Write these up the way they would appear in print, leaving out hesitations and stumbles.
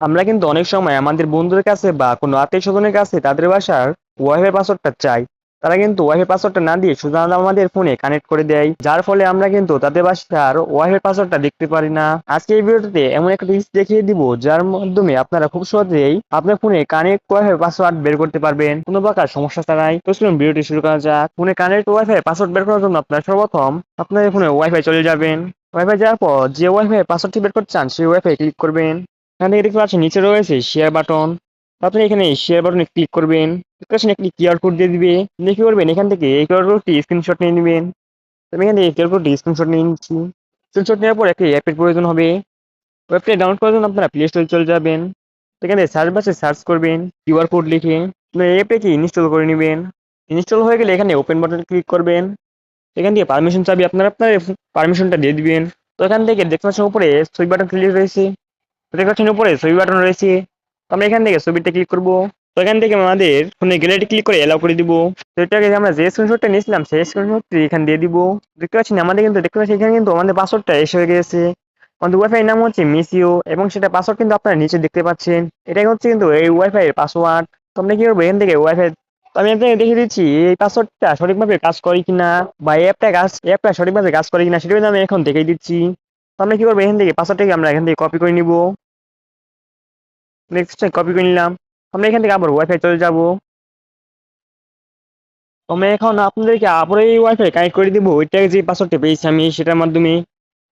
আমরা কিন্তু অনেক সময় আমাদের বন্ধুদের কাছে বা কোনো আত্মীয়-স্বজনের কাছে তাদের বাসার ওয়াইফাই পাসওয়ার্ডটা চাই। তারা কিন্তু ওয়াইফাই পাসওয়ার্ডটা না দিয়ে শুধু আমাদের ফোনে কানেক্ট করে দেয়। যার ফলে আমরা কিন্তু তাদের বাসার ওয়াইফাই পাসওয়ার্ডটা দেখতে পারি না। আজকে এই ভিডিওটিতে এমন একটা টিপস দেখিয়ে দিব যার মাধ্যমে আপনারা খুব সহজেই আপনার ফোনে কানেক্ট ওয়াইফাই পাসওয়ার্ড বের করতে পারবেন কোনো প্রকার সমস্যা ছাড়াই। তো চলুন ভিডিওটি শুরু করা যাক। ফোনে কানেক্ট ওয়াইফাই পাসওয়ার্ড বের করার জন্য আপনারা সর্বপ্রথম আপনাদের ফোনে ওয়াইফাই চলে যাবেন। ওয়াইফাই যাওয়ার পর যে ওয়াইফাই পাসওয়ার্ডটি বের করতে চান সেই ওয়াইফাই ক্লিক করবেন। এখান থেকে দেখতে পাচ্ছেন নিচে রয়েছে শেয়ার বাটন। আপনি এখানে শেয়ার বাটনে ক্লিক করবেন। দেখতে পাচ্ছেন একটি কিউআর কোড দিয়ে দিবে। আপনি কি করবেন এখান থেকে এই কিউআর কোডটি স্ক্রিনশট নিয়ে নেবেন। আমি এখান থেকে কিউআর কোডটি স্ক্রিনশট নিয়ে নিচ্ছি। স্ক্রিনশট নেওয়ার পর একটি অ্যাপের প্রয়োজন হবে। ওয়েবটি ডাউনলোড করার জন্য আপনারা প্লে স্টোরে চলে যাবেন। এখানে সার্চ বাক্সে সার্চ করবেন কিউআর কোড লিখে। আপনার এই অ্যাপটি ইনস্টল করে নেবেন। ইনস্টল হয়ে গেলে এখানে ওপেন বাটনে ক্লিক করবেন। এখান থেকে পারমিশন চাবি আপনার পারমিশনটা দিয়ে দিবেন। তো এখান থেকে দেখতে পাচ্ছেন উপরে সুইচ বাটন ক্লিক রয়েছে। দেখতে পাচ্ছেন উপরে ছবি বাটন রয়েছে। তো আমরা এখান থেকে ছবিতে ক্লিক করব। তো এখান থেকে আমাদের ফোনে গ্যালারি ক্লিক করে এলাও করে দিব। তো এটাকে আমরা যে স্ক্রিনশটটা নিয়েছিলাম সেই স্ক্রিনশটটি এখানে দিয়ে দিব। দেখতে পাচ্ছেন আমাদের কিন্তু দেখতে পাচ্ছি এখানে কিন্তু আমাদের পাসওয়ার্ডটা এসে হয়ে গেছে। আমাদের ওয়াইফাই নাম হচ্ছে মিসিও এবং সেটা পাসওয়ার্ড কিন্তু আপনারা নিচে দেখতে পাচ্ছেন। এটাই হচ্ছে কিন্তু এই ওয়াইফাই এর পাসওয়ার্ড। তো আমরা কি করবো এখান থেকে ওয়াইফাই আমি আপনাকে দেখিয়ে দিচ্ছি এই পাসওয়ার্ডটা সঠিকভাবে কাজ করে কিনা বা এই অ্যাপটা সঠিকভাবে কাজ করে কিনা সেটা কিন্তু আমি এখন দেখিয়ে দিচ্ছি। তো আমরা কি করবো এখান থেকে পাসওয়ার্ডটাকে আমরা এখান থেকে কপি করে নিব। নেক্সট কপি করে নিলাম। আমরা এখান থেকে আবার ওয়াইফাই চলে যাব। আমি এখন আপনাদেরকে আবার এই ওয়াইফাই কানেক্ট করে দিব ওইটা যে পাসওয়ার্ডটা পেয়েছি আমি সেটার মাধ্যমে।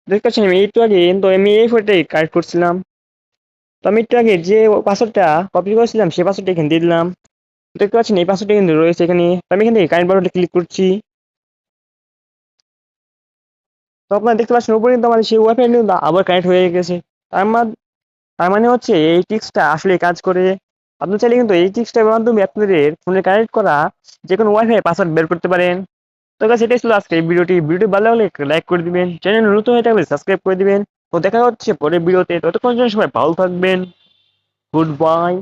দেখতে পাচ্ছেন আমি একটু আগে কিন্তু আমি এই ওয়াইফাইটাই কানেক্ট করছিলাম। তো আমি একটু আগে যে পাসওয়ার্ডটা কপি করেছিলাম সেই পাসওয়ার্ডটা এখানে দিয়ে দিলাম। দেখতে পাচ্ছেন এই পাসওয়ার্ডটা কিন্তু রয়েছে এখানে। তো আমি এখান থেকে কানেক্ট বাটনটা ক্লিক করছি। তো আপনারা দেখতে পাচ্ছেন উপরে কিন্তু আমাদের সেই ওয়াইফাই কিন্তু আবার কানেক্ট হয়ে গেছে। তার মা- তার মানে হচ্ছে এই ট্রিক্সটা আসলে কাজ করে। আপনি চাইলে কিন্তু এই ট্রিক্সটার মাধ্যমে আপনাদের ফোনে কানেক্ট করা যে কোনো ওয়াইফাই পাসওয়ার্ড বের করতে পারেন। তো গাইস এটাই ছিল আজকে এই ভিডিওটি ভালো লাগলে লাইক করে দিবেন, চ্যানেল নতুন হয়ে থাকলে সাবস্ক্রাইব করে দিবেন। তো দেখা হচ্ছে পরের ভিডিওতে, ততক্ষণ জন্য সবাই ভালো থাকবেন। Good bye.